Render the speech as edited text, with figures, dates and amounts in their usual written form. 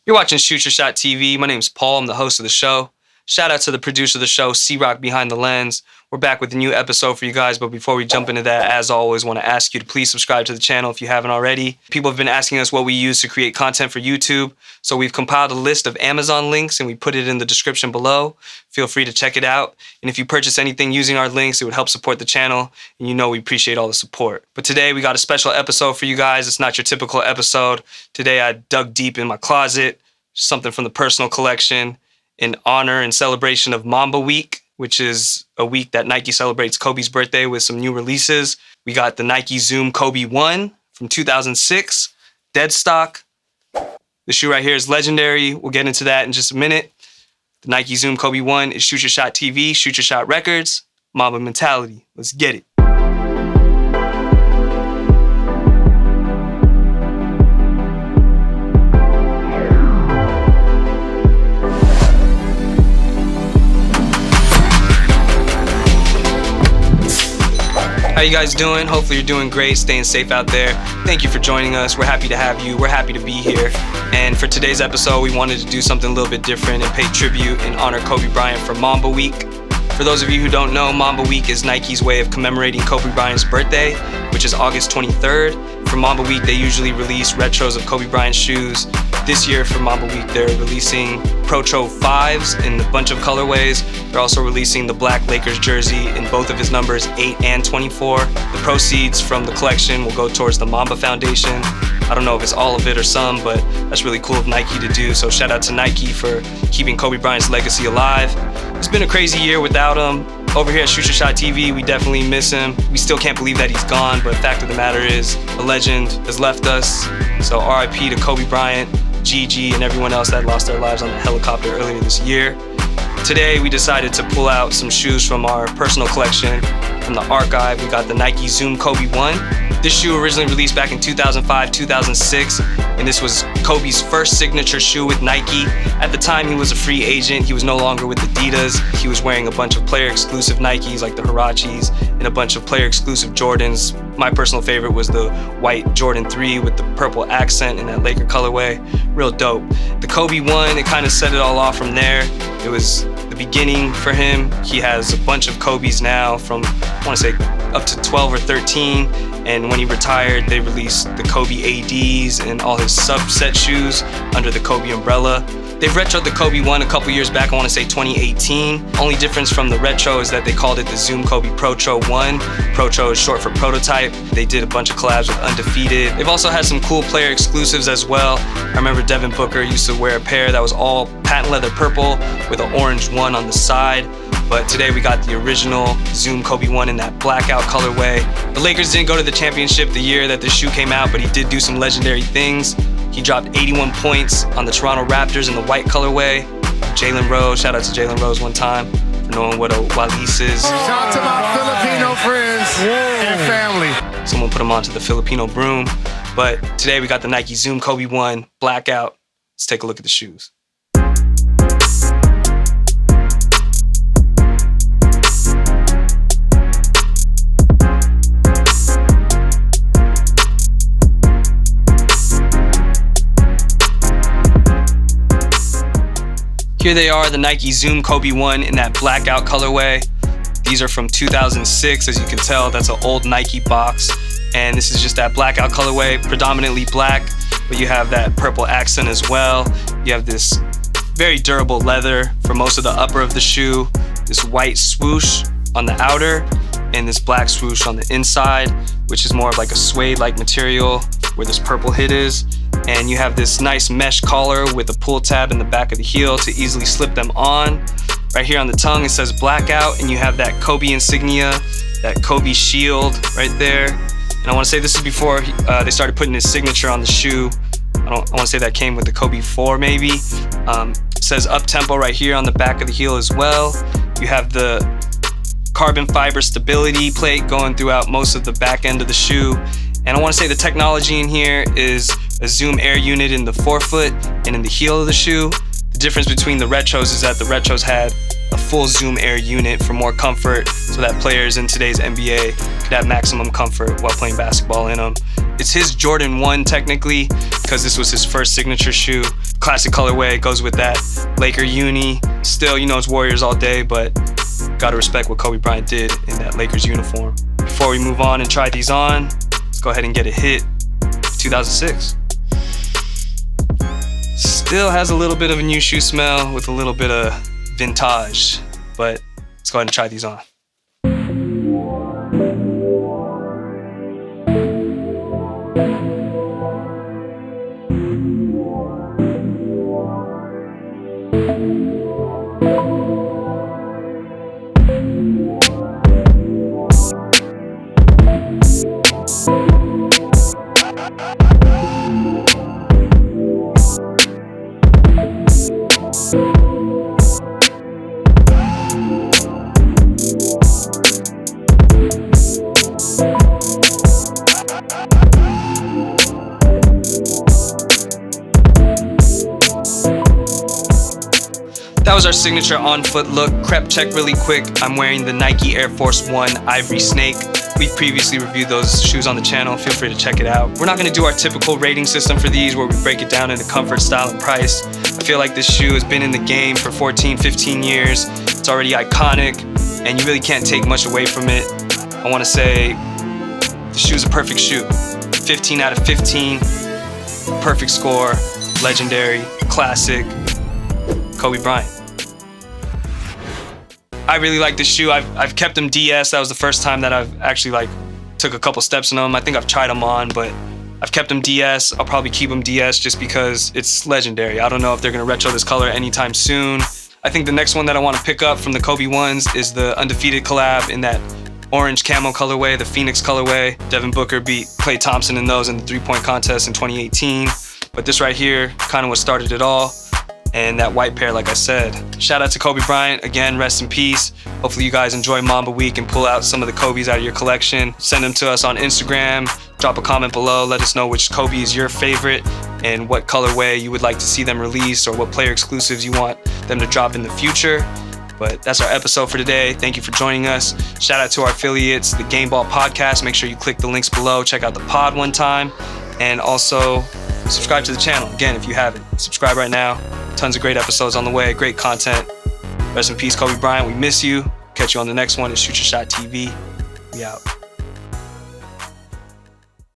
You're watching Shoot Your Shot TV. My name's Paul. I'm the host of the show. Shout out to the producer of the show, C-Rock Behind the Lens. We're back with a new episode for you guys, but before we jump into that, as always, I want to ask you to please subscribe to the channel if you haven't already. People have been asking us what we use to create content for YouTube, so we've compiled a list of Amazon links and we put it in the description below. Feel free to check it out. And if you purchase anything using our links, it would help support the channel, and you know we appreciate all the support. But today we got a special episode for you guys. It's not your typical episode. Today I dug deep in my closet, something from the personal collection, in honor and celebration of Mamba Week, which is a week that Nike celebrates Kobe's birthday with some new releases. We got the Nike Zoom Kobe 1 from 2006, dead stock. The shoe right here is legendary. We'll get into that in just a minute. The Nike Zoom Kobe 1 is Shoot Your Shot TV, Shoot Your Shot Records, Mamba mentality. Let's get it. How you guys doing? Hopefully you're doing great, staying safe out there. Thank you for joining us. We're happy to have you. We're happy to be here. And for today's episode, we wanted to do something a little bit different and pay tribute and honor Kobe Bryant for Mamba Week. For those of you who don't know, Mamba Week is Nike's way of commemorating Kobe Bryant's birthday, which is August 23rd. For Mamba Week, they usually release retros of Kobe Bryant's shoes. This year for Mamba Week, they're releasing Protro 5s in a bunch of colorways. They're also releasing the black Lakers jersey in both of his numbers, 8 and 24. The proceeds from the collection will go towards the Mamba Foundation. I don't know if it's all of it or some, but that's really cool of Nike to do. So shout out to Nike for keeping Kobe Bryant's legacy alive. It's been a crazy year without him. Over here at Shoot Your Shot TV, we definitely miss him. We still can't believe that he's gone, but fact of the matter is, the legend has left us. So RIP to Kobe Bryant, GG, and everyone else that lost their lives on the helicopter earlier this year. Today, we decided to pull out some shoes from our personal collection. From the archive, we got the Nike Zoom Kobe 1. This shoe originally released back in 2005, 2006, and this was Kobe's first signature shoe with Nike. At the time, he was a free agent. He was no longer with Adidas. He was wearing a bunch of player-exclusive Nikes like the Huaraches and a bunch of player-exclusive Jordans. My personal favorite was the white Jordan 3 with the purple accent in that Laker colorway. Real dope. The Kobe 1, it kind of set it all off from there. It was the beginning for him. He has a bunch of Kobe's now from, I want to say, up to 12 or 13. And when he retired, they released the Kobe ADs and all his subset shoes under the Kobe umbrella. They've retroed the Kobe 1 a couple years back, I want to say 2018. Only difference from the retro is that they called it the Zoom Kobe Protro 1. Protro is short for prototype. They did a bunch of collabs with Undefeated. They've also had some cool player exclusives as well. I remember Devin Booker used to wear a pair that was all patent leather purple with an orange one on the side. But today we got the original Zoom Kobe 1 in that blackout colorway. The Lakers didn't go to the championship the year that this shoe came out, but he did do some legendary things. He dropped 81 points on the Toronto Raptors in the white colorway. Jalen Rose, shout out to Jalen Rose one time for knowing what a Walis is. Shout out to my Filipino friends and family. Someone put him onto the Filipino broom. But today we got the Nike Zoom Kobe 1 blackout. Let's take a look at the shoes. Here they are, the Nike Zoom Kobe 1 in that blackout colorway. These are from 2006, as you can tell, that's an old Nike box. And this is just that blackout colorway, predominantly black, but you have that purple accent as well. You have this very durable leather for most of the upper of the shoe, this white swoosh on the outer, and this black swoosh on the inside, which is more of like a suede-like material where this purple hit is. And you have this nice mesh collar with a pull tab in the back of the heel to easily slip them on. Right here on the tongue, it says blackout, and you have that Kobe insignia, that Kobe shield right there. And I want to say this is before they started putting his signature on the shoe. I want to say that came with the Kobe 4 maybe. It says up tempo right here on the back of the heel as well. You have the carbon fiber stability plate going throughout most of the back end of the shoe. And I want to say the technology in here is a Zoom Air unit in the forefoot and in the heel of the shoe. The difference between the retros is that the retros had a full Zoom Air unit for more comfort so that players in today's NBA could have maximum comfort while playing basketball in them. It's his Jordan 1 technically because this was his first signature shoe, classic colorway goes with that. Laker uni, still, you know, it's Warriors all day, but gotta respect what Kobe Bryant did in that Lakers uniform. Before we move on and try these on, let's go ahead and get a hit. 2006. Still has a little bit of a new shoe smell with a little bit of vintage, but let's go ahead and try these on. That was our signature on-foot look. Crep check really quick. I'm wearing the Nike Air Force 1 Ivory Snake. We've previously reviewed those shoes on the channel. Feel free to check it out. We're not going to do our typical rating system for these where we break it down into comfort, style, and price. I feel like this shoe has been in the game for 14, 15 years. It's already iconic, and you really can't take much away from it. I want to say the shoe's a perfect shoe. 15 out of 15. Perfect score. Legendary. Classic. Kobe Bryant. I really like this shoe. I've kept them DS. That was the first time that I've actually took a couple steps in them. I think I've tried them on, but I've kept them DS. I'll probably keep them DS just because it's legendary. I don't know if they're gonna retro this color anytime soon. I think the next one that I want to pick up from the Kobe ones is the Undefeated collab in that orange camo colorway, the Phoenix colorway. Devin Booker beat Klay Thompson in those in the three-point contest in 2018. But this right here, kind of what started it all. And that white pair, like I said. Shout out to Kobe Bryant. Again, rest in peace. Hopefully you guys enjoy Mamba Week and pull out some of the Kobes out of your collection. Send them to us on Instagram. Drop a comment below. Let us know which Kobe is your favorite and what colorway you would like to see them release or what player exclusives you want them to drop in the future. But that's our episode for today. Thank you for joining us. Shout out to our affiliates, the Game Ball Podcast. Make sure you click the links below. Check out the pod one time. And also subscribe to the channel. Again, if you haven't, subscribe right now. Tons of great episodes on the way, great content. Rest in peace, Kobe Bryant. We miss you. Catch you on the next one. It's Shoot Your Shot TV. We out.